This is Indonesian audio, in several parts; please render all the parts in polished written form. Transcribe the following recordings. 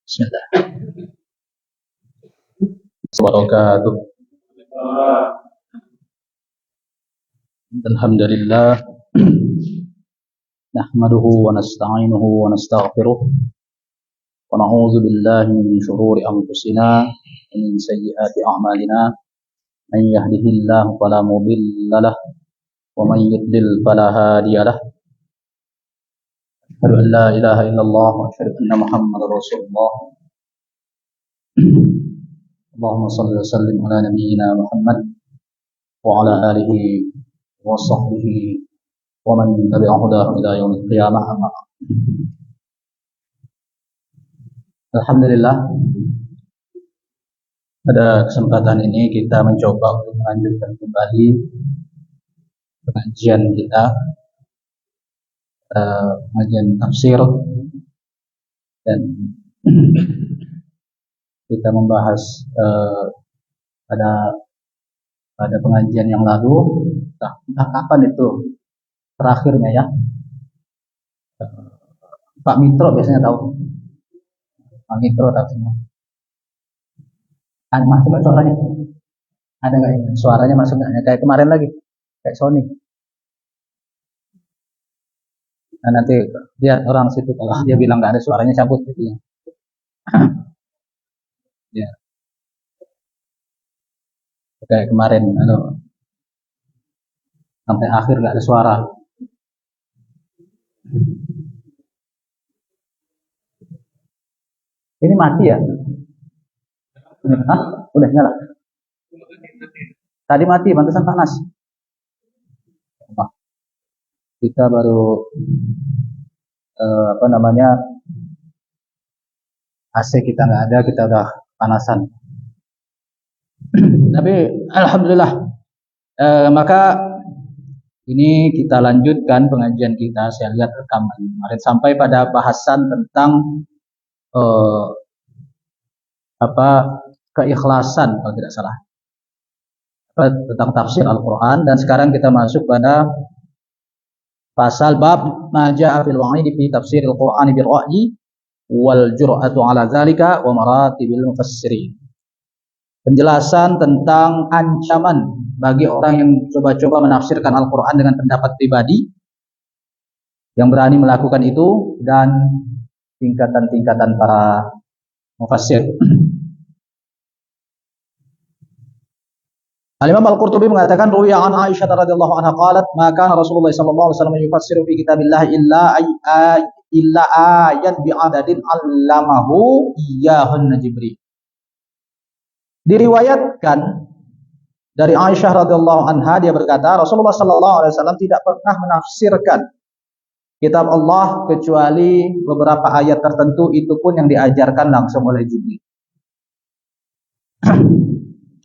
Bismillah. Wabarakatuh. Alhamdulillah. Nahmaduhu wa nasta'inuhu wa nastaghfiruh. Wa na'udzu billahi min shururi anfusina wa min sayyiati a'malina. Man yahdihillahu fala mudilla lahu wa man yudlil fala hadiya lahu. Asyhadu an la ilaha illallah wa asyhadu anna Muhammadar Rasulullah. Allahumma shalli wa sallim ala nabiyyina Muhammad wa ala alihi wa sahbihi wa man tabi'ahu ila yaumil qiyamah. Alhamdulillah, pada kesempatan ini kita mencoba untuk melanjutkan kembali pengajian kita, pengajian tafsir, dan kita membahas pada pengajian yang lalu, entah kapan itu terakhirnya ya. Pak Mitro biasanya tahu. Pak Mitro tahu semua. Masuk nggak suaranya? Ada nggak ini? Suaranya masuk nggak? Kayak kemarin lagi, kayak Sony. Nah, nanti dia orang situ kalau dia bilang nggak ada suaranya cabut gitu ya. Ya. Kayak kemarin, sampai akhir nggak ada suara. Ini mati ya? Hah? Udah nyala? Tadi mati, pantesan panas. Kita baru AC kita nggak ada, kita udah panasan. Tapi alhamdulillah, maka ini kita lanjutkan pengajian kita. Saya lihat rekaman kemarin sampai pada bahasan tentang keikhlasan kalau tidak salah, tentang tafsir Al-Quran, dan sekarang kita masuk pada pasal bab ma ja'a fil wa'idi fi tafsir Al-Quran bil ra'yi wal jur'atu ala zalika wa maratibil mufassirin. Penjelasan tentang ancaman bagi orang yang coba-coba menafsirkan Al-Quran dengan pendapat pribadi, yang berani melakukan itu, dan tingkatan-tingkatan para mufassir. Al-Imam Al-Qurtubi mengatakan, ruwiya an Aisyah radhiyallahu anha qalat, ma kana Rasulullah sallallahu alaihi wasallam yufassiru fi kitabillah illa ayat bi'adadin allamahu iyyahun Jibril. Diriwayatkan dari Aisyah radhiyallahu anha, dia berkata, Rasulullah sallallahu alaihi wasallam tidak pernah menafsirkan kitab Allah kecuali beberapa ayat tertentu, itu pun yang diajarkan langsung oleh Jibril.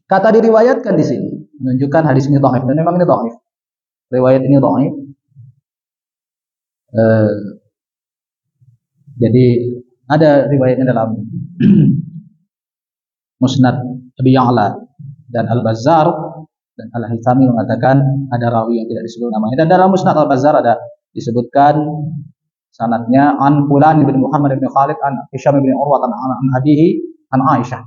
Kata diriwayatkan di sini menunjukkan hadis ini dhaif, dan memang ini dhaif. Riwayat ini dhaif. Jadi ada riwayatnya dalam Musnad Abi Ya'la dan Al-Bazzar, dan Al-Haythami mengatakan ada rawi yang tidak disebut namanya. Dan dalam Musnad Al-Bazzar ada disebutkan sanadnya an Fulan bin Muhammad bin Khalid an Hisham bin Urwah an abihi an Aisyah.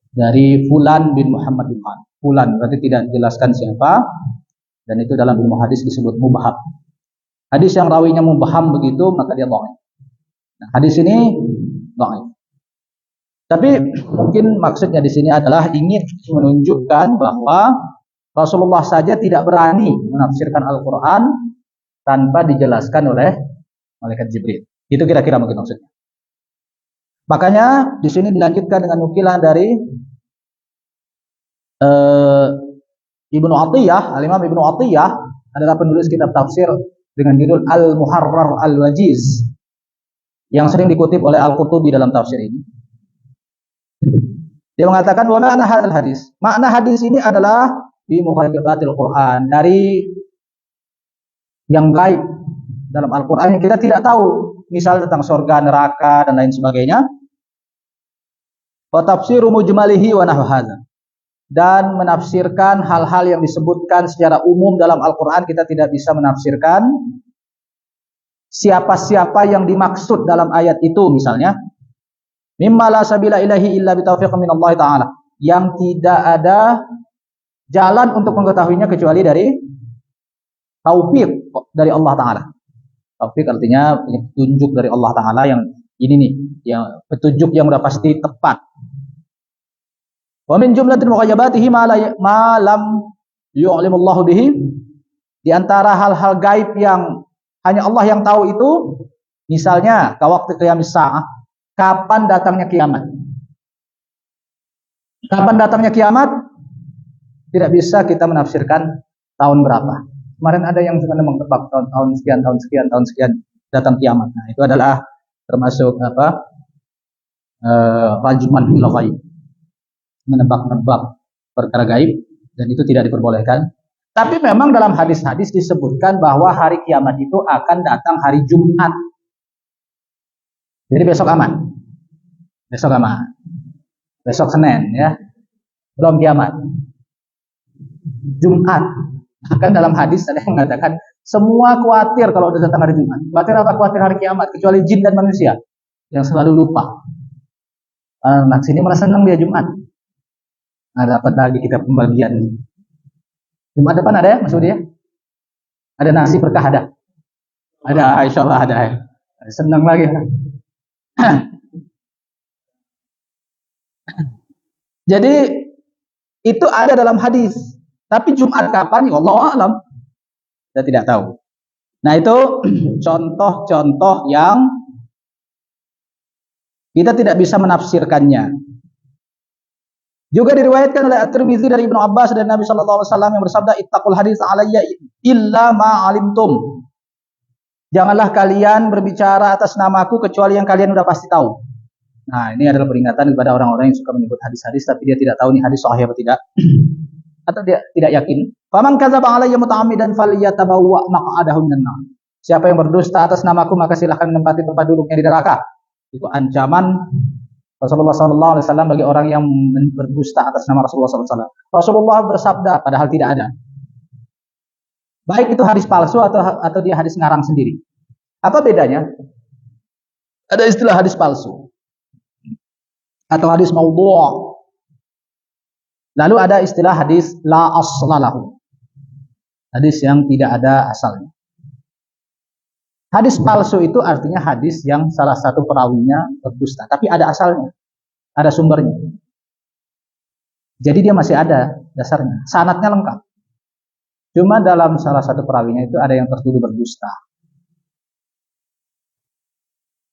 Dari Fulan bin Muhammad bin Khalid. Fulan berarti tidak dijelaskan siapa, dan itu dalam ilmu hadis disebut mubham. Hadis yang rawinya mubham begitu, maka dia dhaif. Nah, hadis ini dhaif. Tapi mungkin maksudnya di sini adalah ingin menunjukkan bahwa Rasulullah saja tidak berani menafsirkan Al-Quran tanpa dijelaskan oleh malaikat Jibril. Itu kira-kira mungkin maksudnya. Makanya di sini dilanjutkan dengan nukilan dari Ibnu Athiyah. Al-Imam Ibnu Athiyah adalah penulis kitab tafsir dengan judul Al-Muharrar Al-Wajiz, yang sering dikutip oleh Al-Qurtubi dalam tafsir ini. Dia mengatakan, wa ma'na hadzal hadis. Makna hadis ini adalah bi mukhalafatil Quran, dari yang baik dalam Al-Quran yang kita tidak tahu, misal tentang surga, neraka dan lain sebagainya. Wa tafsiru mujmalihi wa nahwu hadza. Dan menafsirkan hal-hal yang disebutkan secara umum dalam Al-Quran, kita tidak bisa menafsirkan siapa-siapa yang dimaksud dalam ayat itu, misalnya mimma la sabila ilahi illa bitaufiq min Allah Ta'ala, yang tidak ada jalan untuk mengetahuinya kecuali dari taufik dari Allah Ta'ala. Taufik artinya petunjuk dari Allah Ta'ala yang ini nih, yang petunjuk yang udah pasti tepat. Wa min jumlatil mughayabatihi ma lam yu'limullahu bihi. Di antara hal-hal gaib yang hanya Allah yang tahu itu, misalnya kawaqti qiyamis sa'ah, kapan datangnya kiamat. Kapan datangnya kiamat? Tidak bisa kita menafsirkan tahun berapa. Kemarin ada yang suka menebak tahun sekian datang kiamat. Nah, itu adalah termasuk rajman fil ghaib. Menebak-nebak perkara gaib, dan itu tidak diperbolehkan. Tapi memang dalam hadis-hadis disebutkan bahwa hari kiamat itu akan datang hari Jumat. Jadi besok aman. Besok aman. Besok Senin ya. Belum kiamat. Jumat. Bahkan dalam hadis ada yang mengatakan semua khawatir kalau udah datang hari Jumat. Khawatir apa? Khawatir hari kiamat, kecuali jin dan manusia yang selalu lupa. Anak sini merasa senang dia Jumat. Nah, dapat lagi kita pembagian. Jumat depan ada ya, Mas Budi ya? Ada nasi berkah ada? Ada, insya Allah ada ya. Senang lagi. Jadi itu ada dalam hadis. Tapi Jumat kapan? Ya Allah alam. Kita tidak tahu. Nah itu contoh-contoh yang kita tidak bisa menafsirkannya. Juga diriwayatkan oleh At-Tirmidzi dari Ibnu Abbas dan Nabi sallallahu alaihi wasallam yang bersabda, "Ittaqul hadis alayya illa ma 'alimtum." Janganlah kalian berbicara atas namaku kecuali yang kalian sudah pasti tahu. Nah, ini adalah peringatan kepada orang-orang yang suka menyebut hadis-hadis tapi dia tidak tahu nih hadis sahih atau tidak. Atau dia tidak yakin. Faman kadzaba 'alayya muta'ammidan falyatabawwa maq'adahu minan nar. Siapa yang berdusta atas namaku maka silahkan menempati tempat duduknya di neraka. Itu ancaman Rasulullah SAW bagi orang yang berdusta atas nama Rasulullah SAW. Rasulullah bersabda, padahal tidak ada. Baik itu hadis palsu atau dia hadis ngarang sendiri. Apa bedanya? Ada istilah hadis palsu atau hadis maudhu'. Lalu ada istilah hadis la aslalahu. Hadis yang tidak ada asalnya. Hadis palsu itu artinya hadis yang salah satu perawinya berdusta, tapi ada asalnya, ada sumbernya. Jadi dia masih ada dasarnya, sanadnya lengkap. Cuma dalam salah satu perawinya itu ada yang tertuduh berdusta.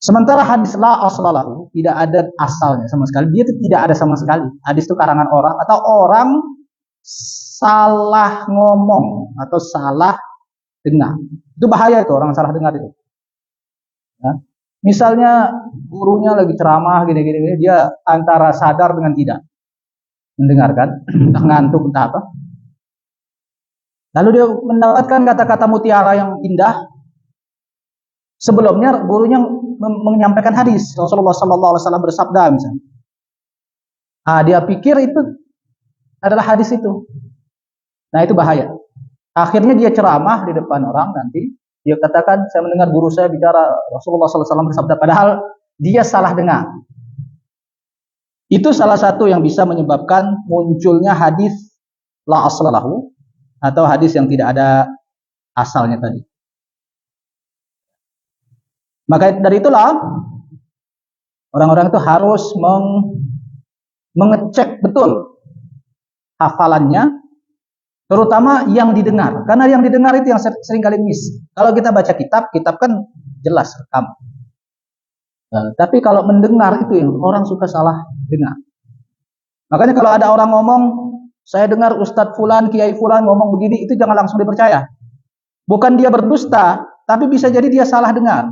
Sementara hadis la aslalahu tidak ada asalnya sama sekali, dia itu tidak ada sama sekali. Hadis itu karangan orang atau orang salah ngomong atau salah dengar. Itu bahaya itu, orang salah dengar itu. Ya. Misalnya gurunya lagi ceramah gini-gini, dia antara sadar dengan tidak mendengarkan, entah ngantuk entah apa. Lalu dia mendapatkan kata-kata mutiara yang indah. Sebelumnya gurunya menyampaikan hadis Rasulullah SAW bersabda misalnya. Dia pikir itu adalah hadis itu. Nah itu bahaya. Akhirnya dia ceramah di depan orang, nanti dia katakan, saya mendengar guru saya bicara Rasulullah SAW bersabda, padahal dia salah dengar. Itu salah satu yang bisa menyebabkan munculnya hadis la aslalahu atau hadis yang tidak ada asalnya tadi. Maka dari itulah orang-orang itu harus mengecek betul hafalannya, terutama yang didengar, karena yang didengar itu yang sering kali miss. Kalau kita baca kitab kan jelas rekam. Tapi kalau mendengar itu yang orang suka salah dengar. Makanya kalau ada orang ngomong, saya dengar Ustadz Fulan, Kiai Fulan ngomong begini, itu jangan langsung dipercaya. Bukan dia berdusta, tapi bisa jadi dia salah dengar.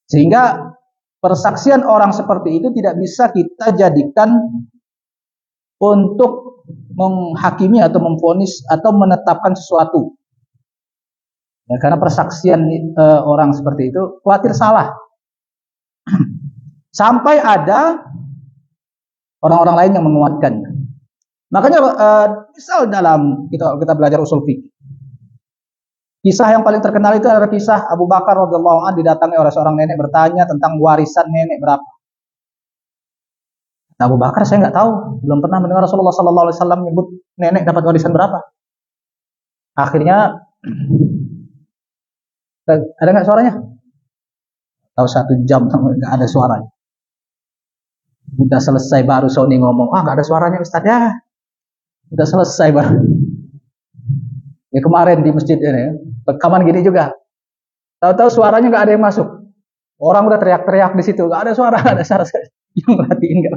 Sehingga persaksian orang seperti itu tidak bisa kita jadikan untuk menghakimi atau memvonis atau menetapkan sesuatu. Ya, karena persaksian orang seperti itu khawatir salah. Sampai ada orang-orang lain yang menguatkan. Makanya misal dalam kita belajar usul fikih, kisah yang paling terkenal itu adalah kisah Abu Bakar radhiyallahu anhu didatangi oleh seorang nenek bertanya tentang warisan nenek berapa. Nah, Abu Bakar saya nggak tahu, belum pernah mendengar Rasulullah Sallallahu Alaihi Wasallam menyebut nenek dapat warisan berapa. Akhirnya ada nggak suaranya? Tahu 1 jam nggak ada suaranya. Udah selesai baru Sony ngomong, nggak ada suaranya Ustaz ya. Udah selesai baru. Ya kemarin di masjid ini, rekaman gini juga. Tahu-tahu suaranya nggak ada yang masuk. Orang udah teriak-teriak di situ, nggak ada suara, nggak ada suara. Yang merhatiin nggak.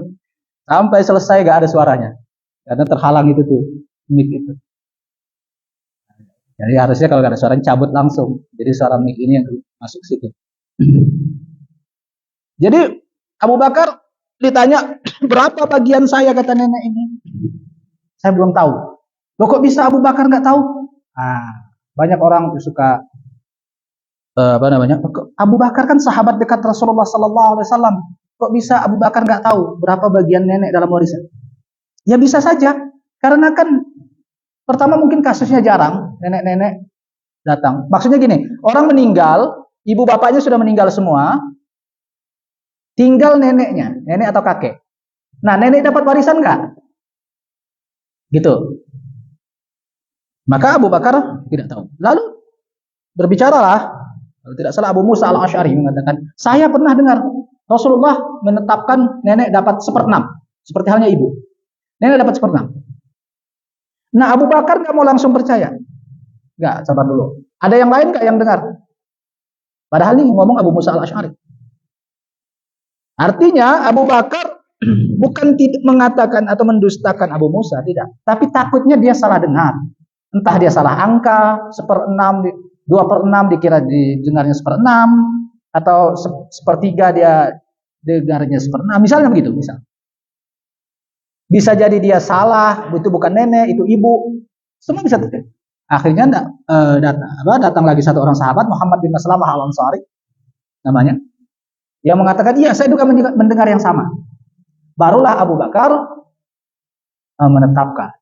Sampai selesai nggak ada suaranya, karena terhalang itu tuh mic itu. Jadi harusnya kalau nggak ada suaranya cabut langsung. Jadi suara mic ini yang masuk situ. Jadi Abu Bakar ditanya berapa bagian saya kata nenek ini. Saya belum tahu. Loh kok bisa Abu Bakar nggak tahu? Banyak orang suka Abu Bakar kan sahabat dekat Rasulullah Sallallahu Alaihi Wasallam. Kok bisa Abu Bakar nggak tahu berapa bagian nenek dalam warisan? Ya bisa saja, karena kan pertama mungkin kasusnya jarang nenek-nenek datang. Maksudnya gini, orang meninggal, ibu bapaknya sudah meninggal semua, tinggal neneknya, nenek atau kakek. Nah, nenek dapat warisan nggak? Gitu. Maka Abu Bakar tidak tahu. Lalu berbicaralah, kalau tidak salah Abu Musa al-Asy'ari mengatakan, saya pernah dengar Rasulullah menetapkan nenek dapat 1/6, seperti halnya ibu. Nenek dapat 1/6. Nah, Abu Bakar nggak mau langsung percaya. Nggak, sabar dulu. Ada yang lain nggak yang dengar? Padahal ini ngomong Abu Musa al-Asy'ari. Artinya Abu Bakar bukan mengatakan atau mendustakan Abu Musa, tidak. Tapi takutnya dia salah dengar. Entah dia salah angka, 1/6, 2/6 dikira didengarnya 1/6, atau 1/3 dia dengarnya 1/6, misalnya begitu, misal. Bisa jadi dia salah, itu bukan nenek, itu ibu, semua bisa terjadi. Akhirnya datang lagi satu orang sahabat, Muhammad bin Maslamah al-Ansari namanya, yang mengatakan, iya saya juga mendengar yang sama. Barulah Abu Bakar menetapkan.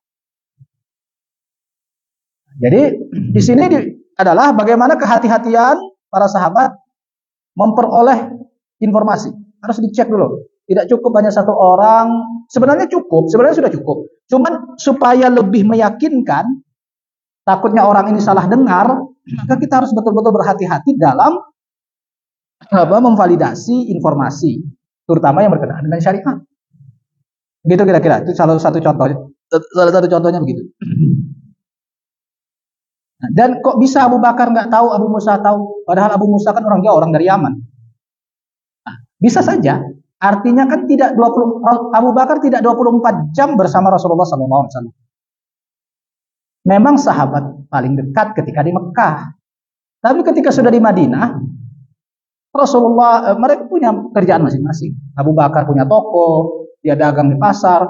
Jadi di sini adalah bagaimana kehati-hatian para sahabat memperoleh informasi. Harus dicek dulu. Tidak cukup hanya satu orang. Sebenarnya sudah cukup. Cuman supaya lebih meyakinkan, takutnya orang ini salah dengar, maka kita harus betul-betul berhati-hati dalam memvalidasi informasi, terutama yang berkenaan dengan syariat. Gitu kira-kira. Itu salah satu contohnya begitu. Dan kok bisa Abu Bakar nggak tahu, Abu Musa tahu? Padahal Abu Musa kan orang Jawa, orang dari Yaman. Bisa saja. Artinya kan Abu Bakar tidak 24 jam bersama Rasulullah SAW. Memang sahabat paling dekat ketika di Mekah. Tapi ketika sudah di Madinah, Rasulullah mereka punya kerjaan masing-masing. Abu Bakar punya toko, dia dagang di pasar.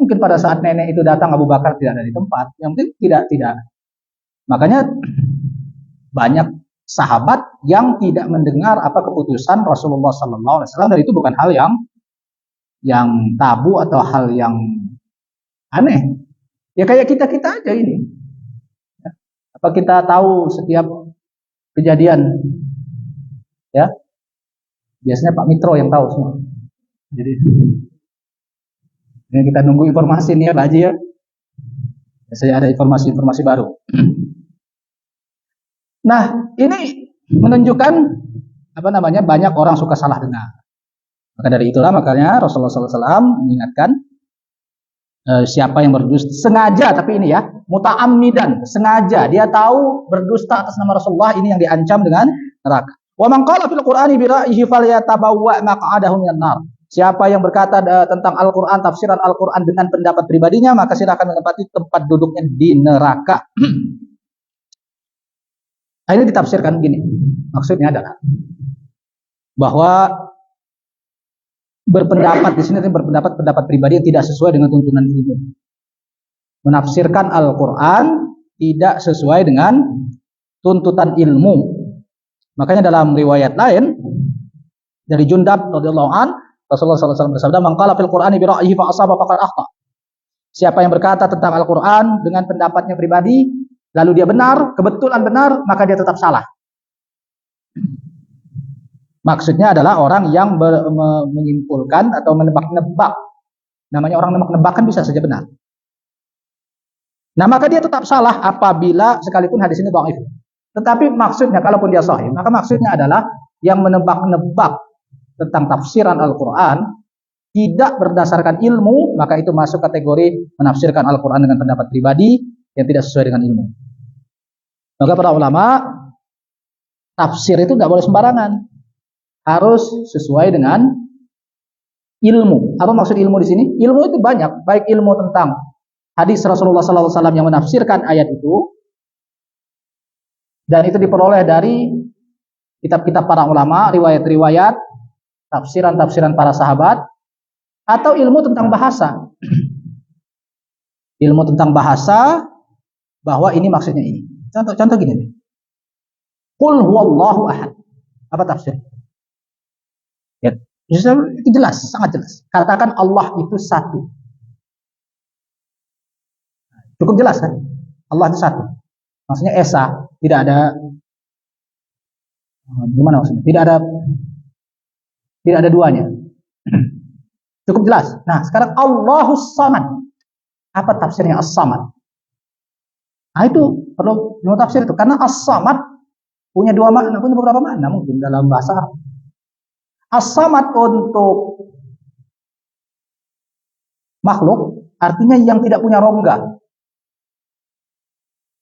Mungkin pada saat nenek itu datang, Abu Bakar tidak ada di tempat. Yang penting tidak. Makanya banyak sahabat yang tidak mendengar apa keputusan Rasulullah SAW, dan itu bukan hal yang tabu atau hal yang aneh. Ya kayak kita aja ini. Apa kita tahu setiap kejadian? Ya, biasanya Pak Mitro yang tahu semua. Jadi ini kita nunggu informasi nih ya Pak Haji ya. Biasanya ada informasi baru. Nah, ini menunjukkan banyak orang suka salah dengar. Maka dari itulah makanya Rasulullah SAW mengingatkan siapa yang berdusta sengaja, tapi ini ya muta'ammidan, sengaja dia tahu berdusta atas nama Rasulullah, ini yang diancam dengan neraka. Wa man qala fil Qur'ani bi ra'yihi falyatabawwa maq'adahu minan nar. Siapa yang berkata tentang Al-Qur'an, tafsiran Al-Qur'an dengan pendapat pribadinya, maka silakan menempati tempat duduknya di neraka. Ini ditafsirkan begini. Maksudnya adalah bahwa berpendapat di sini pendapat pribadi yang tidak sesuai dengan tuntunan ilmu. Menafsirkan Al-Qur'an tidak sesuai dengan tuntutan ilmu. Makanya dalam riwayat lain dari Jundab radhiyallahu an, Rasulullah SAW bersabda, "Man qala fil Qur'ani bi ra'yihi fa asaba faqad akhta." Siapa yang berkata tentang Al-Qur'an dengan pendapatnya pribadi, lalu dia benar, kebetulan benar, maka dia tetap salah. Maksudnya adalah orang yang menyimpulkan atau menebak-nebak. Namanya orang menebak-nebak kan bisa saja benar. Nah, maka dia tetap salah apabila sekalipun hadis ini dhaif. Tetapi maksudnya, kalaupun dia sahih, maka maksudnya adalah yang menebak-nebak tentang tafsiran Al-Quran tidak berdasarkan ilmu, maka itu masuk kategori menafsirkan Al-Quran dengan pendapat pribadi yang tidak sesuai dengan ilmu. Maka para ulama, tafsir itu nggak boleh sembarangan, harus sesuai dengan ilmu. Apa maksud ilmu di sini? Ilmu itu banyak, baik ilmu tentang hadis Rasulullah SAW yang menafsirkan ayat itu, dan itu diperoleh dari kitab-kitab para ulama, riwayat-riwayat, tafsiran-tafsiran para sahabat, atau ilmu tentang bahasa. Ilmu tentang bahasa, bahwa ini maksudnya ini. Contoh gini nih. Qul huwallahu ahad. Apa tafsir? Ya, itu jelas, sangat jelas. Katakan Allah itu satu. Cukup jelas kan? Allah itu satu. Maksudnya esa, tidak ada gimana maksudnya? Tidak ada duanya. Cukup jelas. Nah, sekarang Allahus Samad. Apa tafsirnya As-Samad? Nah, itu perlu tafsir itu, karena As-Samad punya dua makna, punya beberapa makna mungkin dalam bahasa Arab. As-Samad untuk makhluk artinya yang tidak punya rongga.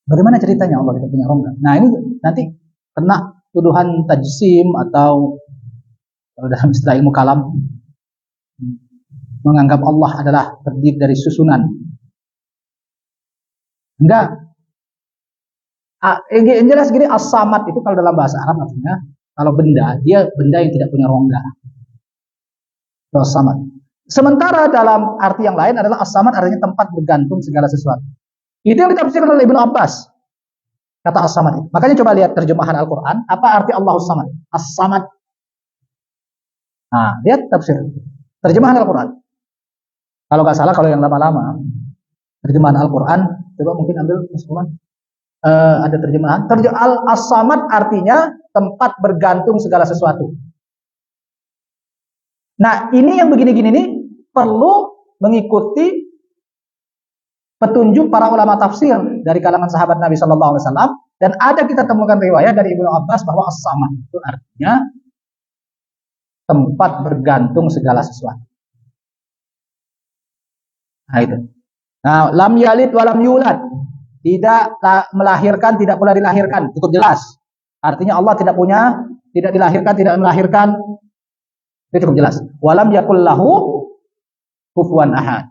Bagaimana ceritanya Allah tidak punya rongga? Nah, ini nanti kena tuduhan tajsim atau dalam istilah ilmu kalam menganggap Allah adalah terdiri dari susunan. Enggak. Yang jelas gini, as-samad itu kalau dalam bahasa Arab artinya kalau benda, dia benda yang tidak punya rongga. As-samad. Sementara dalam arti yang lain adalah as-samad artinya tempat bergantung segala sesuatu. Itu yang ditafsirkan oleh Ibnu Abbas. Kata as-samad itu. Makanya coba lihat terjemahan Al-Qur'an, apa arti Allahus Samad? As-samad. Nah, lihat tafsir terjemahan Al-Qur'an. Kalau nggak salah, kalau yang lama-lama terjemahan Al-Quran, coba mungkin ambil ada terjemahan. As-Samad artinya tempat bergantung segala sesuatu. Nah, ini yang begini-gini ini perlu mengikuti petunjuk para ulama tafsir dari kalangan sahabat Nabi Shallallahu Alaihi Wasallam, dan ada kita temukan riwayat dari Ibnu Abbas bahwa As-Samad itu artinya tempat bergantung segala sesuatu. Nah, itu. Nah, lam yalid walam yulad, tidak melahirkan, tidak pula dilahirkan, cukup jelas. Artinya Allah tidak punya, tidak dilahirkan, tidak melahirkan, itu cukup jelas. Walam yakul lahu kufuwan ahad,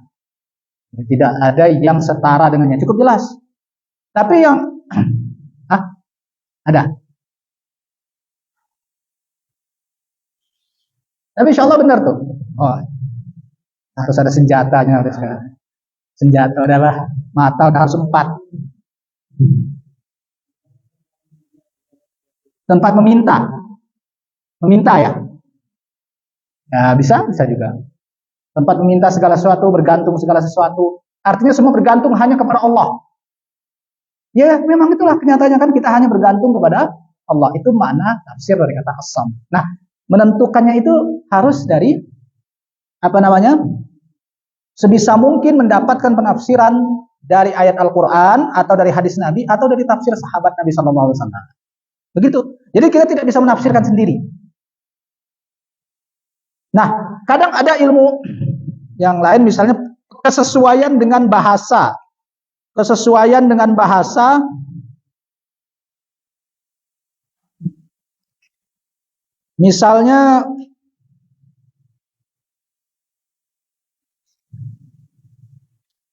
tidak ada yang setara dengannya, cukup jelas. Tapi yang ada. Tapi insya Allah benar tuh. Oh, harus ada senjatanya, harus kan. Senjata adalah mata udah harus 4. Tempat meminta ya. Ya bisa juga. Tempat meminta segala sesuatu, bergantung segala sesuatu. Artinya semua bergantung hanya kepada Allah. Ya memang itulah kenyataannya, kan kita hanya bergantung kepada Allah. Itu makna tafsir dari kata as-samad. Nah, menentukannya itu harus dari sebisa mungkin mendapatkan penafsiran dari ayat Al-Quran atau dari hadis Nabi atau dari tafsir sahabat Nabi SAW. Begitu. Jadi kita tidak bisa menafsirkan sendiri. Nah, kadang ada ilmu yang lain, misalnya kesesuaian dengan bahasa. Kesesuaian dengan bahasa. Misalnya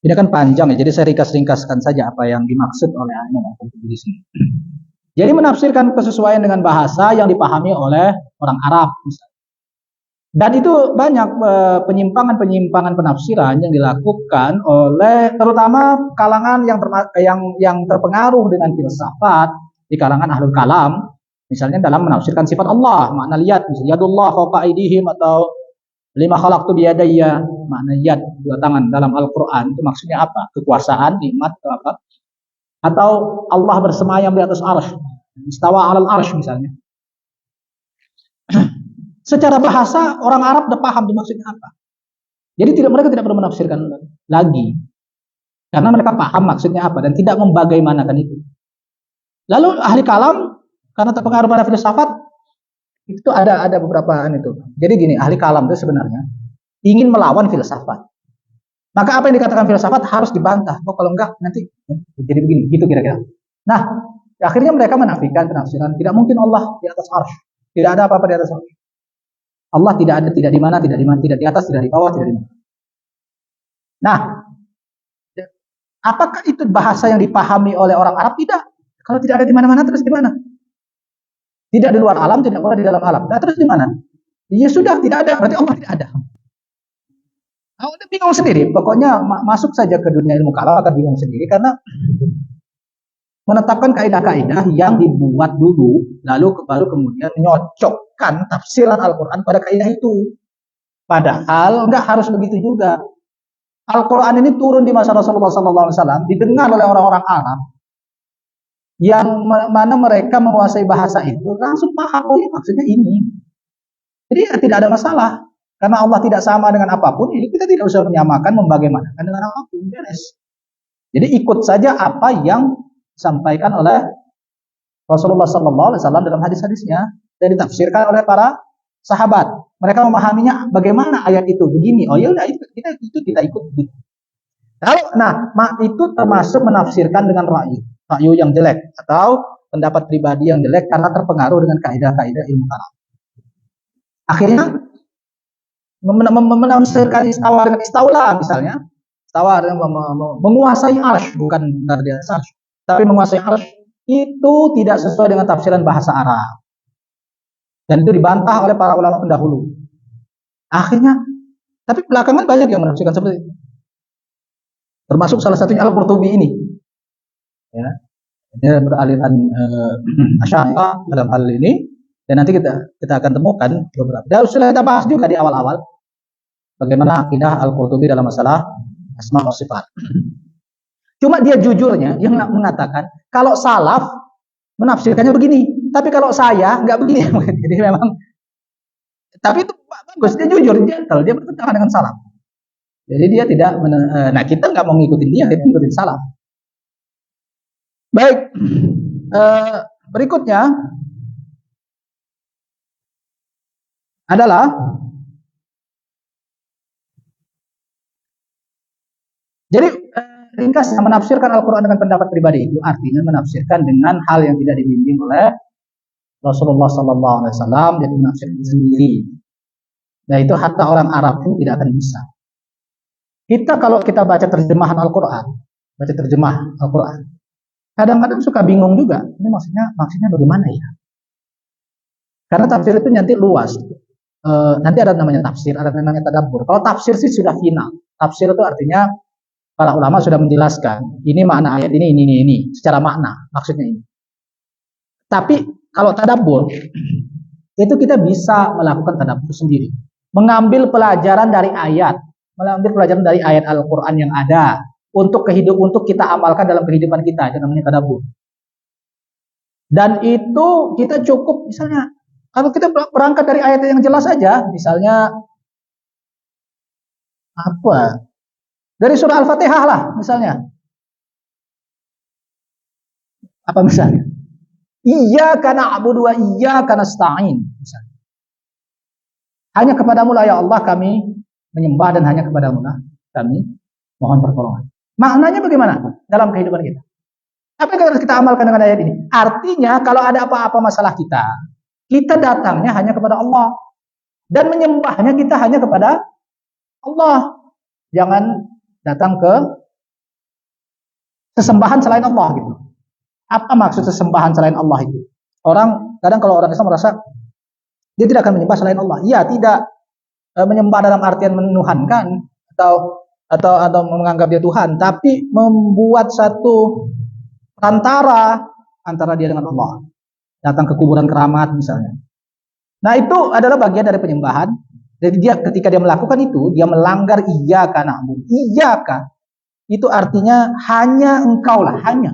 ini kan panjang ya, jadi saya ringkas-ringkaskan saja apa yang dimaksud oleh di sini. Jadi menafsirkan kesesuaian dengan bahasa yang dipahami oleh orang Arab misalnya. Dan itu banyak penyimpangan-penyimpangan penafsiran yang dilakukan oleh terutama kalangan yang terpengaruh dengan filsafat di kalangan ahlul kalam, misalnya dalam menafsirkan sifat Allah, makna yad, misalnya yadullah fawqa aydihim, atau lima khalaqtu biyadayya, makna yad, dua tangan dalam Al-Qur'an itu maksudnya apa? Kekuasaan, nikmat atau apa? Atau Allah bersemayam di atas arsy, istawa 'alal arsy misalnya. Secara bahasa orang Arab udah paham itu maksudnya apa. Jadi mereka tidak perlu menafsirkan lagi. Karena mereka paham maksudnya apa dan tidak membagaimanakan itu. Lalu ahli kalam karena terpengaruh pada filsafat itu ada beberapa itu. Jadi gini, ahli kalam itu sebenarnya ingin melawan filsafat. Maka apa yang dikatakan filsafat harus dibantah. Oh, kalau enggak nanti jadi begini, gitu kira-kira. Nah, akhirnya mereka menafikan penafsiran tidak mungkin Allah di atas arsy. Tidak ada apa-apa di atas arsy. Allah tidak ada, tidak di mana, tidak di atas, tidak di bawah, tidak di mana. Nah, apakah itu bahasa yang dipahami oleh orang Arab? Tidak. Kalau tidak ada di mana-mana, terus di mana? Tidak di luar alam, tidak pula di dalam alam. Nah, terus di mana? Ya sudah, tidak ada. Berarti Allah tidak ada. Udah bingung sendiri. Pokoknya masuk saja ke dunia ilmu kalam akan bingung sendiri karena menetapkan kaidah-kaidah yang dibuat dulu, lalu baru kemudian menyocokkan tafsiran Al-Quran pada kaidah itu. Padahal nggak harus begitu juga. Al-Quran ini turun di masa Rasulullah SAW, didengar oleh orang-orang Arab, yang mana mereka menguasai bahasa itu, langsung paham, oh maksudnya ini. Jadi ya, tidak ada masalah. Karena Allah tidak sama dengan apapun, ini kita tidak usah menyamakan, membagaimanakan dengan apapun, beres. Jadi ikut saja apa yang disampaikan oleh Rasulullah SAW dalam hadis-hadisnya dan ditafsirkan oleh para sahabat. Mereka memahaminya bagaimana ayat itu begini. Oh ya udah kita ikut. Kalau itu termasuk menafsirkan dengan ra'yu yang jelek atau pendapat pribadi yang jelek karena terpengaruh dengan kaidah-kaidah ilmu kalam. Akhirnya menafsirkan istawa dengan istaula misalnya. Istawa menguasai arsy, bukan dari atas arsy, tapi menguasai arsy itu tidak sesuai dengan tafsiran bahasa Arab. Dan itu dibantah oleh para ulama pendahulu. Akhirnya, tapi belakangan banyak yang menafsirkan seperti itu. Termasuk salah satunya Al-Qurtubi ini. Ya. Dia beraliran Asy'ariyah dalam hal ini dan nanti kita akan temukan beberapa. Dan sudah kita bahas juga di awal-awal bagaimana akidah Al-Qurtubi dalam masalah asma wa sifat. Cuma dia jujurnya dia mengatakan kalau salaf menafsirkannya begini, tapi kalau saya nggak begini. Jadi memang, tapi itu bagus, dia jujur, dia bertentangan dengan salaf. Jadi dia tidak, kita nggak mau ngikutin dia, kita ngikutin salaf. Baik, berikutnya adalah jadi ringkasnya menafsirkan Al-Quran dengan pendapat pribadi itu artinya menafsirkan dengan hal yang tidak dibimbing oleh Rasulullah SAW, jadi menafsirkan sendiri. Nah itu hatta orang Arab pun tidak akan bisa. Kita kalau kita baca terjemahan Al-Quran, kadang-kadang suka bingung juga. Ini maksudnya bagaimana ya? Karena tafsir itu nanti luas. Nanti ada namanya tafsir, ada namanya tadabbur. Kalau tafsir sih sudah final. Tafsir itu artinya para ulama sudah menjelaskan. Ini makna ayat ini. Secara makna, maksudnya ini. Tapi kalau tadabbur, itu kita bisa melakukan tadabbur sendiri. Mengambil pelajaran dari ayat. Al-Quran yang ada. Untuk kita amalkan dalam kehidupan kita. Itu namanya tadabbur. Dan itu kita cukup, misalnya, kalau kita berangkat dari ayat yang jelas saja, misalnya, dari surah Al-Fatihah lah, misalnya. Apa misalnya? Iyyaka na'budu wa iyyaka nasta'in. Misalnya. Hanya kepadamu lah ya Allah kami menyembah dan hanya kepadamu lah kami mohon pertolongan. Maknanya bagaimana dalam kehidupan kita? Apa yang harus kita amalkan dengan ayat ini? Artinya kalau ada apa-apa masalah kita datangnya hanya kepada Allah. Dan menyembahnya kita hanya kepada Allah. Jangan datang ke sesembahan selain Allah gitu. Apa maksud sesembahan selain Allah itu? Kadang kalau orang Islam merasa dia tidak akan menyembah selain Allah. Iya, tidak menyembah dalam artian menuhankan atau menganggap dia Tuhan, tapi membuat satu perantara antara dia dengan Allah. Datang ke kuburan keramat misalnya. Nah, itu adalah bagian dari penyembahan. Jadi dia ketika dia melakukan itu, dia melanggar iyyaka na'budu. Iyyaka itu artinya hanya engkau lah, hanya.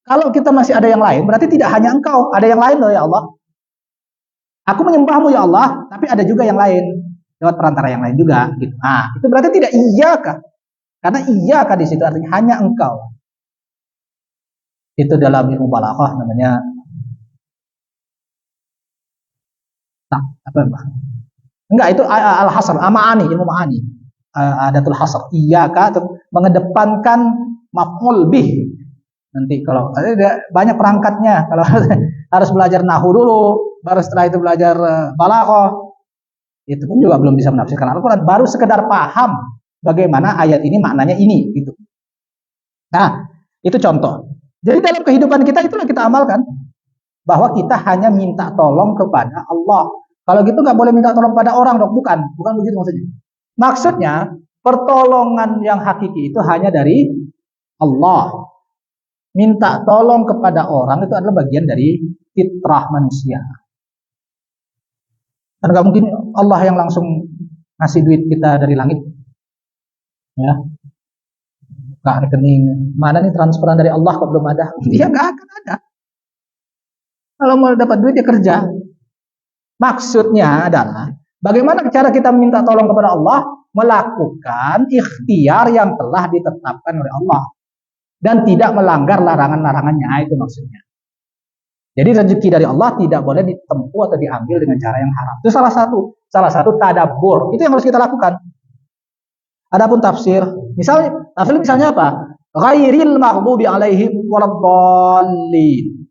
Kalau kita masih ada yang lain, berarti tidak hanya engkau, ada yang lain loh ya Allah. Aku menyembahmu ya Allah, tapi ada juga yang lain lewat perantara yang lain juga. Gitu. Nah, itu berarti tidak iyyaka, karena iyyaka di situ artinya hanya engkau. Itu dalam ilmu balaghah namanya tak apa Pak? Enggak, itu al-hasr, ma'ani, ilmu ma'ani. Adatul hasr. Iyyaka atau mengedepankan maf'ul bih. Nanti kalau banyak perangkatnya, kalau harus belajar nahwu dulu, baru setelah itu belajar balaghah. Itu pun juga belum bisa menafsirkan Al-Qur'an, baru sekedar paham bagaimana ayat ini maknanya ini gitu. Nah, itu contoh. Jadi dalam kehidupan kita itulah kita amalkan bahwa kita hanya minta tolong kepada Allah. Kalau gitu nggak boleh minta tolong pada orang dong, bukan begitu maksudnya. Maksudnya pertolongan yang hakiki itu hanya dari Allah. Minta tolong kepada orang itu adalah bagian dari fitrah manusia. Kan nggak mungkin Allah yang langsung ngasih duit kita dari langit, ya. Nggak rekening, mana nih transferan dari Allah kok belum ada? Dia nggak akan ada. Kalau mau dapat duit ya kerja. Maksudnya adalah bagaimana cara kita minta tolong kepada Allah? Melakukan ikhtiar yang telah ditetapkan oleh Allah dan tidak melanggar larangan-larangannya, itu maksudnya. Jadi rezeki dari Allah tidak boleh ditempuh atau diambil dengan cara yang haram. Itu salah satu tadabbur. Itu yang harus kita lakukan. Adapun tafsir, misalnya apa? Ghairil maghdubi alaihim waladdallin.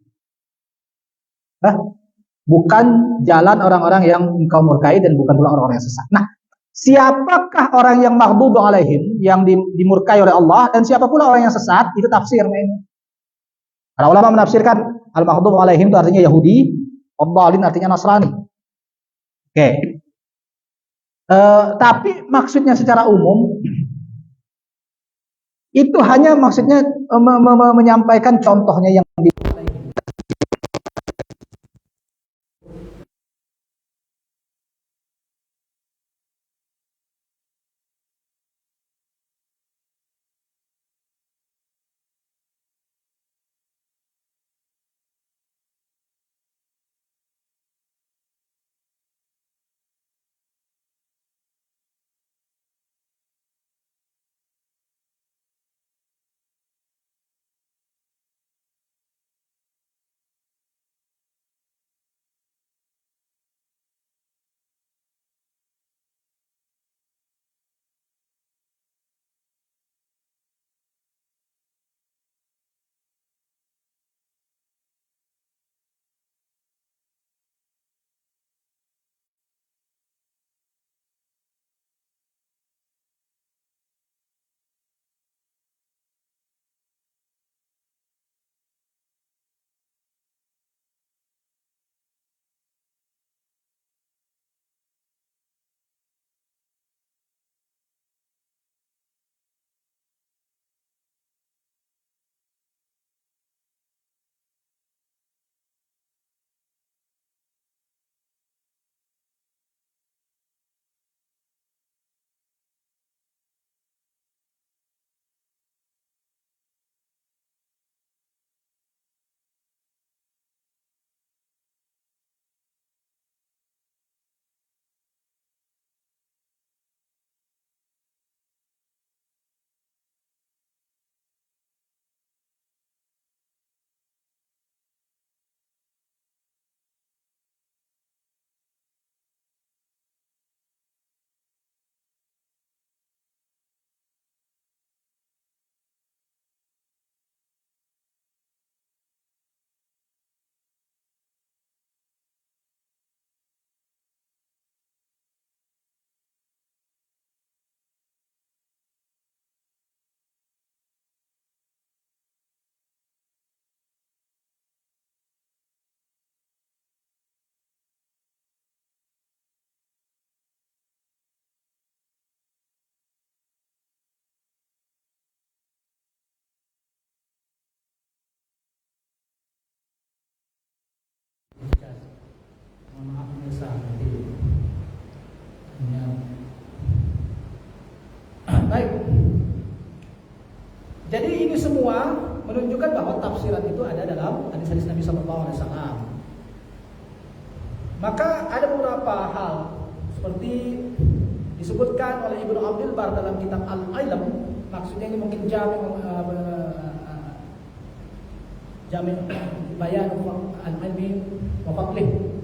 Bukan jalan orang-orang yang engkau murkai dan bukan pula orang-orang yang sesat. Nah, siapakah orang yang maghdubi alaihim, yang dimurkai oleh Allah, dan siapa pula orang yang sesat? Itu tafsir ini. Para ulama menafsirkan al-maghdubi alaihim itu artinya Yahudi, ad-dallin artinya Nasrani. Oke. Tapi maksudnya secara umum itu hanya maksudnya menyampaikan contohnya yang tafsiran itu ada dalam hadis-hadis Nabi Sallallahu Alaihi Wasallam. Maka ada beberapa hal seperti disebutkan oleh Ibnu Abdul Bar dalam kitab Al-Ilm, maksudnya ini mungkin Jami' Bayan Al-Ilmi wa Fadlih.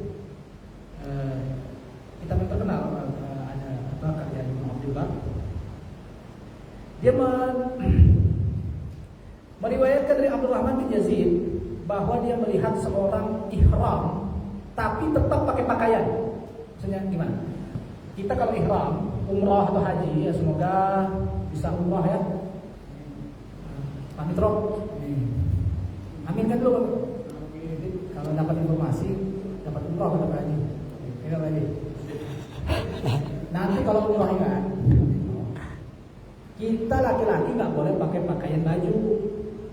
Kita terkenal ada karya Ibnu Abdul Bar. Dia meriwayatkan dari Abdurrahman bin Yazid bahwa dia melihat seorang ihram tapi tetap pakai pakaian. Maksudnya gimana? Kita kalau ihram, umrah atau haji, ya semoga bisa umrah ya. Pamit roh. Amin kan dulu. Kalau dapat informasi, dapat umrah atau haji. Tidak lagi. Nanti kalau umrah kan, kita laki-laki nggak boleh pakai pakaian baju,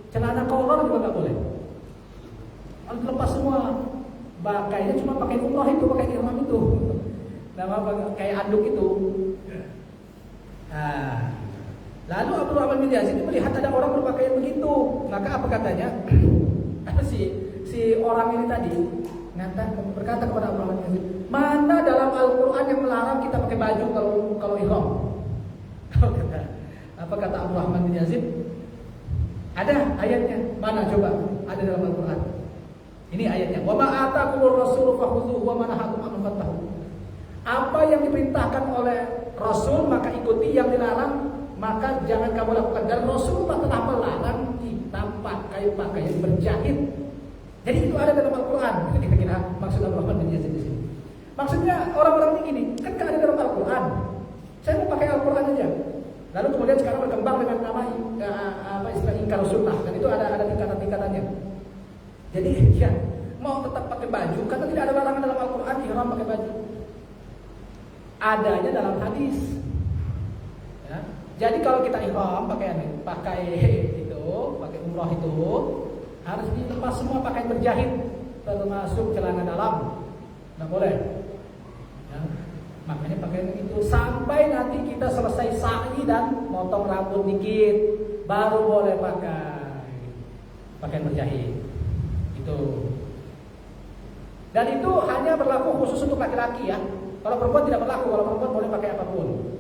celana kolor juga nggak boleh. Harus lepas semua. Pakainya cuma pakai umrah itu, pakai ihram itu. Nama kayak anduk itu. Nah, lalu Abdurrahman bin Yazid melihat ada orang berpakaian begitu. Maka apa katanya? si orang ini tadi berkata kepada Abdurrahman bin Yazid, mana dalam Al-Quran yang melarang kita pakai baju kalau ihram? Apa kata Abdurrahman bin Yazid? Ada ayatnya. Mana coba? Ada dalam Al-Quran. Ini ayatnya. Wa ma atakumur rasul fakhudhuhu wa ma nahakum anhu fantahu. Apa yang diperintahkan oleh Rasul maka ikuti, yang dilarang maka jangan kamu lakukan. Dan Rasulullah telah melarang kita pakai pakaian berjahit. Jadi itu ada dalam Al-Quran. Itu kira-kira maksud Abdurrahman bin Yazid di sini. Maksudnya orang-orang ini kan ada dalam Al-Quran. Saya mau pakai Al-Quran aja. Lalu kemudian sekarang berkembang dengan nama istilah ingkar sunnah, dan itu ada tingkatan-tingkatannya. Jadi ya mau tetap pakai baju karena tidak ada larangan dalam Al-Quran ihram pakai baju. Adanya dalam hadis. Ya. Jadi kalau kita ihram pakai umrah itu harus dilepas semua pakaian berjahit, termasuk celana dalam, nggak boleh. Ya. Makanya pakaian itu sampai nanti kita selesai sa'i dan motong rambut dikit, baru boleh pakai pakaian berjahit. Itu. Dan itu hanya berlaku khusus untuk laki-laki ya. Kalau perempuan tidak berlaku. Kalau perempuan boleh pakai apapun.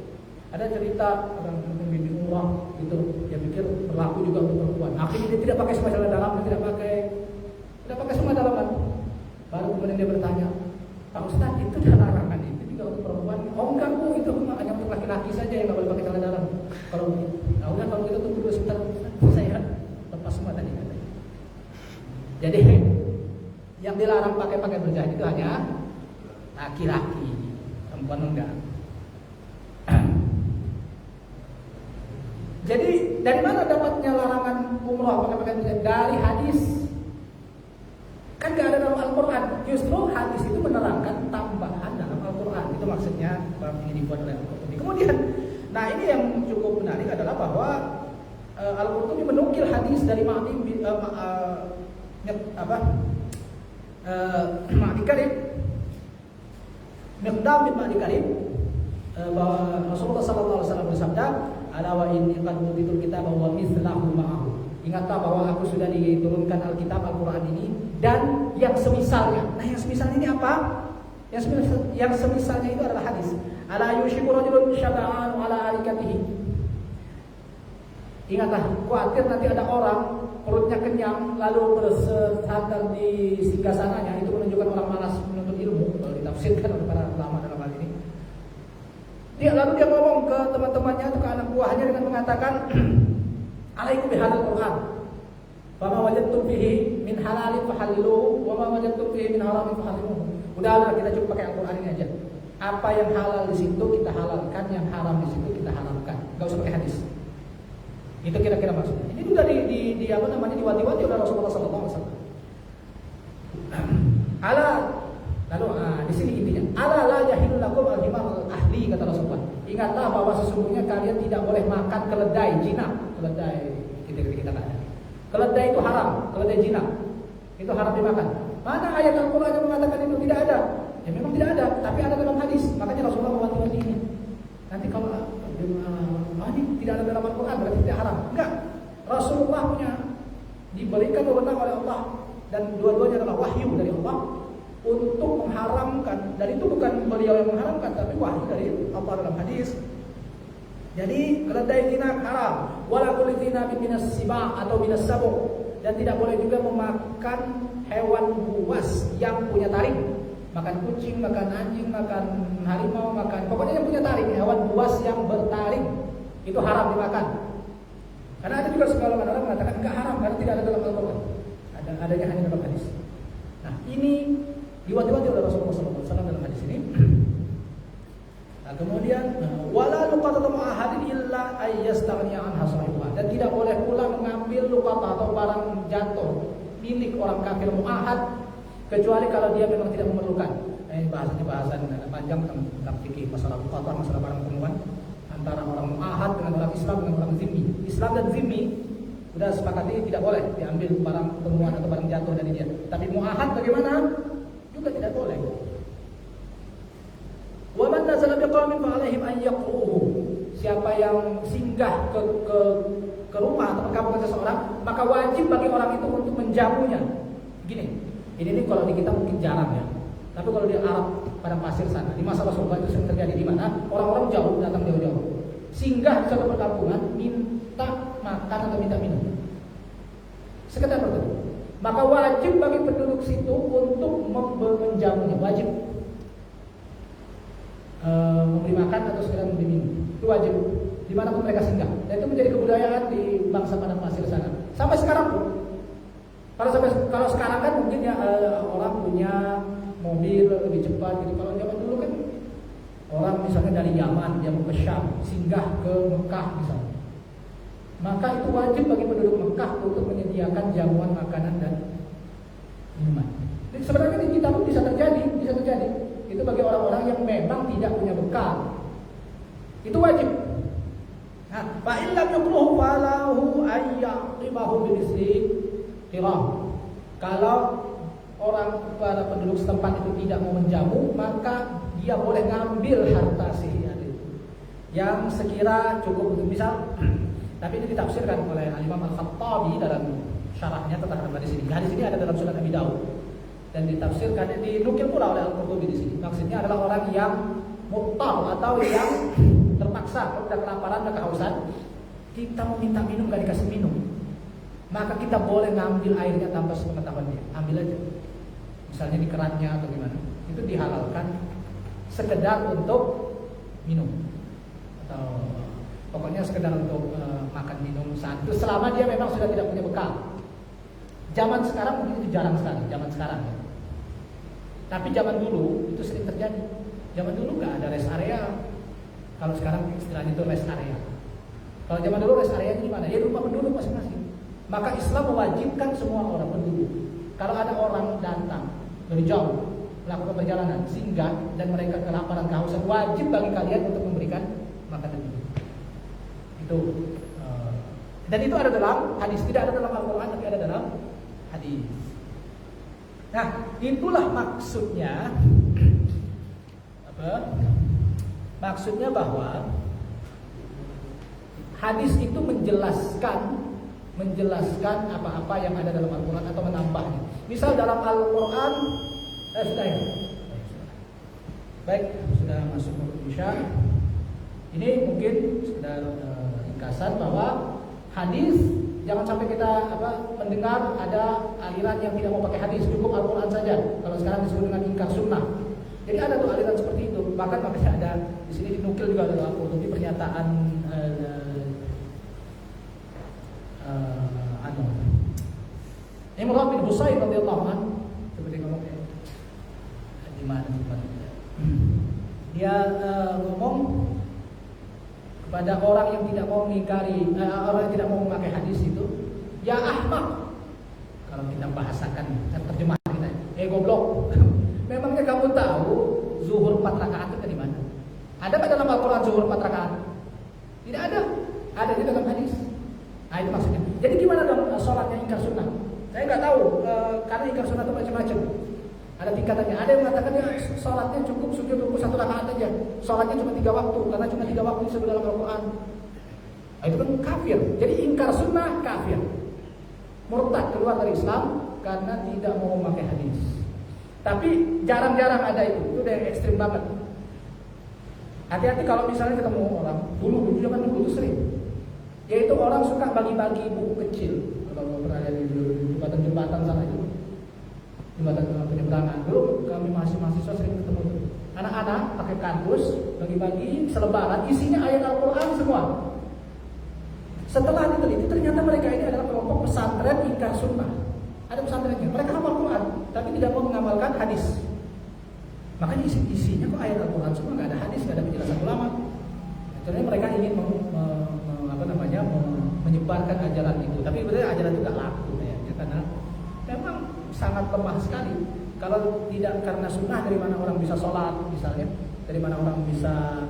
Ada cerita orang bimbing umrah gitu, dia pikir berlaku juga untuk perempuan. Akhirnya dia tidak pakai semua celana dalam, dia tidak pakai semua dalaman. Baru kemudian dia bertanya, Pak Ustaz, itu ada larangan itu juga untuk perempuan? Oh enggak Bu, itu hanya untuk laki-laki saja yang nggak boleh pakai celana dalam. Kalau udah kalau kita tunggu dulu sebentar, saya lepas semua tadi katanya. Jadi yang dilarang pakai pakaian berjahit itu hanya laki-laki, perempuan enggak. Jadi dari mana dapatnya larangan umrah pakai pakaian berjahit? Dari hadis. Kan nggak ada dalam Al-Quran. Justru hadis itu menerangkan tambahan dalam Al-Quran. Itu maksudnya ini dibuat oleh Al-Qurtubi. Kemudian, nah ini yang cukup menarik adalah bahwa Al-Qurtubi menukil hadis dari Ma'di Karim, Miqdam bin Ma'di Karim, bahwa Rasulullah SAW bersabda, ala wa inni qad utitul kitaba wa mithlahu ma'ahu. Ingatlah bahwa aku sudah diturunkan Alkitab Al-Quran ini dan yang semisalnya. Nah, yang semisal ini apa? Yang semisalnya itu adalah hadis. Ala yushiku rajulun syaba'an ala alikatihi. Ingatlah, khawatir nanti ada orang perutnya kenyang lalu bersandar di singgasananya. Itu menunjukkan orang malas menuntut ilmu, kalau ditafsirkan oleh para ulama dalam hal ini. Lalu dia ngomong ke teman-temannya atau ke anak buahnya dengan mengatakan, alaikum bihadzal Qur'an. Wa ma wajadtum fihi min halalin fahalliluhu wa ma wajadtum fihi min haramin faharrimuhu. Udahlah, kita cukup pakai Al-Qur'an ini aja. Apa yang halal di situ kita halalkan, yang haram di situ kita haramkan. Enggak usah pakai hadis. Itu kira-kira maksudnya. Ini juga diwati-wati oleh Rasulullah SAW. Lalu di sini intinya, ala la yahillu lakum al-himar ahli, kata Rasulullah. Ingatlah bahwa sesungguhnya kalian tidak boleh makan keledai jinak. Keledai kita nggak ada. Keledai itu haram, keledai jinak itu haram dimakan. Mana ayat Al-Quran yang mengatakan itu? Tidak ada. Ya memang tidak ada, tapi ada dalam hadis. Makanya Rasulullah mewati-wati ini. Nanti kalau ini tidak ada dalam Al-Quran berarti tidak haram. Enggak. Rasulullah punya diberikan wewenang oleh Allah dan dua-duanya adalah wahyu dari Allah untuk mengharamkan, dan itu bukan beliau yang mengharamkan tapi wahyu dari Allah dalam hadis. Jadi keledai jinak haram, wala kulli dzinabin minas siba atau minas sabu, dan tidak boleh juga memakan hewan buas yang punya taring. Makan kucing, makan anjing, makan harimau, makan pokoknya yang punya taring, hewan buas yang bertaring itu haram dimakan. Karena ada juga sebagian orang mengatakan enggak haram karena tidak ada dalam Al-Qur'an. Adanya hanya dalam hadis. Nah, ini diwajibkan oleh Rasulullah SAW dalam hadis ini. Nah, kemudian wala luqatatu ahadin illa ayyastaghniya anha sahibuha, dan tidak boleh pula mengambil luqatah atau barang jatuh milik orang kafir muahad kecuali kalau dia memang tidak memerlukan. Ini bahasan panjang tentang fikih masalah luqatah, masalah barang temuan antara orang muahad dengan orang Islam dengan orang zimmi. Islam dan zimmi sudah sepakati tidak boleh diambil barang temuan atau barang jatuh dari dia. Tapi muahad bagaimana? Juga tidak boleh. Wa man nazala biqaumin fa alaihim an yaqruhu. Siapa yang singgah ke rumah atau perkampungan seseorang, maka wajib bagi orang itu untuk menjamunya. Gini, ini kalau di kita mungkin jarang ya. Tapi kalau di Arab pada pasir sana, di masa Rasulullah itu sering terjadi, di mana orang-orang jauh datang jauh-jauh, singgah di satu perkampungan, minta makan atau minta minum. Sekedar bertemu. Maka wajib bagi penduduk situ untuk menjamunya, wajib. Memberi makan atau sekedar memberi minum, itu wajib dimanapun mereka singgah, dan itu menjadi kebudayaan di bangsa padang pasir sana sampai sekarang pun. Kalau sekarang kan mungkin ya orang punya mobil lebih cepat gitu. Kalau zaman dulu kan orang misalnya dari Yaman dia mau ke Syam, singgah ke Mekah misalnya, maka itu wajib bagi penduduk Mekah untuk menyediakan jamuan makanan dan minuman. Jadi sebenarnya di kita pun bisa terjadi. Itu bagi orang-orang yang memang tidak punya bekal. Itu wajib. Nah, fa in lam yuqruhu falahu ayyaqibahu bimisli qiram. Kalau orang pada penduduk setempat itu tidak mau menjamu, maka dia boleh ngambil harta si itu yang sekira cukup untuk misal. Tapi ini ditafsirkan oleh Imam Al-Khattabi dalam syarahnya tentang hadis ini. Hadis ini ada dalam Sunan Abi Daud. Dan ditafsirkan, dinukil pula oleh Al-Qurtubi di sini. Maksudnya adalah orang yang muttar atau yang terpaksa, udah kelaparan, udah kehausan, kita mau minta minum gak dikasih minum, maka kita boleh ngambil airnya tanpa sepengetahuan dia, ambil aja. Misalnya di kerannya atau gimana, itu dihalalkan sekedar untuk minum atau pokoknya sekedar untuk makan minum saat itu, selama dia memang sudah tidak punya bekal. Zaman sekarang mungkin itu jarang sekali, zaman sekarang. Tapi zaman dulu itu sering terjadi. Zaman dulu nggak ada rest area. Kalau sekarang istilahnya itu rest area. Kalau zaman dulu rest area itu di mana? Ya rumah penduduk masing-masing. Maka Islam mewajibkan semua orang penduduk. Kalau ada orang datang dari jauh melakukan perjalanan singgah dan mereka kelaparan kehausan, wajib bagi kalian untuk memberikan makan dan minum. Itu dan itu ada dalam hadis, tidak ada dalam Al-Quran tapi ada dalam hadis. Nah, itulah maksudnya apa? Maksudnya bahwa hadis itu menjelaskan apa-apa yang ada dalam Al-Quran atau menambahnya. Misal dalam Al-Quran sudah ya. Baik, sudah masuk waktu Isya. Ini mungkin sekedar ringkasan bahwa hadis jangan sampai kita mendengar ada aliran yang tidak mau pakai hadis, cukup Al-Quran saja. Kalau sekarang disebut dengan ingkar sunnah. Jadi ada tuh aliran seperti itu. Bahkan makanya ada di sini dinukil juga dalam Al-Qurtubi pernyataan Imran bin Husain radhiyallahu anhu seperti ngomongnya di mana tempatnya. Dia ngomong kepada orang yang tidak mau mengingkari, orang yang tidak mau memakai hadis itu, ya ahmak. Kalau kita bahasakan terjemahan kita, goblok. Memangnya kamu tahu zuhur 4 rakaat itu dari mana? Ada nggak dalam Al-Quran zuhur 4 rakaat? Tidak ada. Ada di dalam hadis. Nah itu maksudnya. Jadi gimana dong sholatnya ingkar sunnah? Saya nggak tahu karena ingkar sunnah itu macam-macam. Ada tingkatannya. Ada yang mengatakan ya sholatnya cukup sujud ruku 1 rakaat aja. Sholatnya cuma 3 waktu karena cuma 3 waktu disebut dalam Al-Quran. Nah, itu kan kafir. Jadi ingkar sunnah kafir. murtad keluar dari Islam karena tidak mau memakai hadis. Tapi jarang-jarang ada itu udah yang ekstrim banget. Hati-hati kalau misalnya ketemu orang dulu zaman dulu itu sering, yaitu orang suka bagi-bagi buku kecil. Kalau pernah lihat di jembatan-jembatan sana itu, jembatan penyeberangan dulu, kami masih mahasiswa sering ketemu itu. Anak-anak pakai kardus bagi-bagi selebaran, isinya ayat Al-Quran semua. Setelah diteliti ternyata mereka ini adalah kelompok pesantren ingkar sunnah. Ada pesantrennya, mereka hafal Quran tapi tidak mau mengamalkan hadis. Makanya isinya kok ayat Al-Quran semua, nggak ada hadis, nggak ada penjelasan ulama. Sebenarnya mereka ingin menyebarkan ajaran itu, tapi sebenarnya ajaran itu nggak laku ya, karena memang sangat lemah sekali. Kalau tidak karena sunnah, dari mana orang bisa sholat misalnya, dari mana orang bisa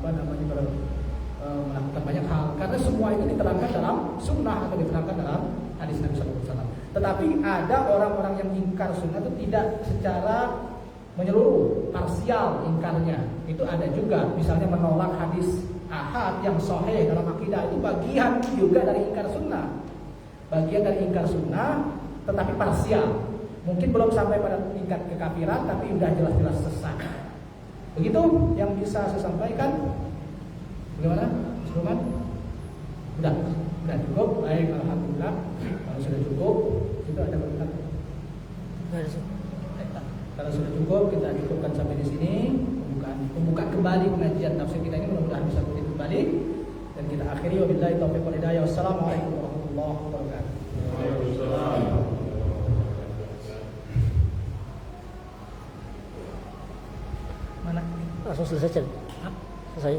melakukan banyak hal, karena semua itu diterangkan dalam sunnah atau diterangkan dalam hadis Nabi SAW. Tetapi ada orang-orang yang ingkar sunnah itu tidak secara menyeluruh, parsial ingkarnya. Itu ada juga, misalnya menolak hadis ahad yang sahih dalam akidah, itu bagian juga dari ingkar sunnah. Bagian dari ingkar sunnah, tetapi parsial. Mungkin belum sampai pada tingkat kekafiran, tapi sudah jelas-jelas sesat. Begitu yang bisa saya sampaikan. Bagaimana, Mas Roman? Udah cukup. Baik, alhamdulillah. Kalau sudah cukup, itu ada berkat. Kalau sudah cukup, kita cukupkan sampai di sini. Pembukaan kembali pengajian tafsir kita ini mudah-mudahan bisa kutip kembali, dan kita akhiri wabillahi taufiq wal hidayah. Wassalamualaikum warahmatullahi wabarakatuh. Waalaikumsalam. Mana? Langsung selesai. Selesai.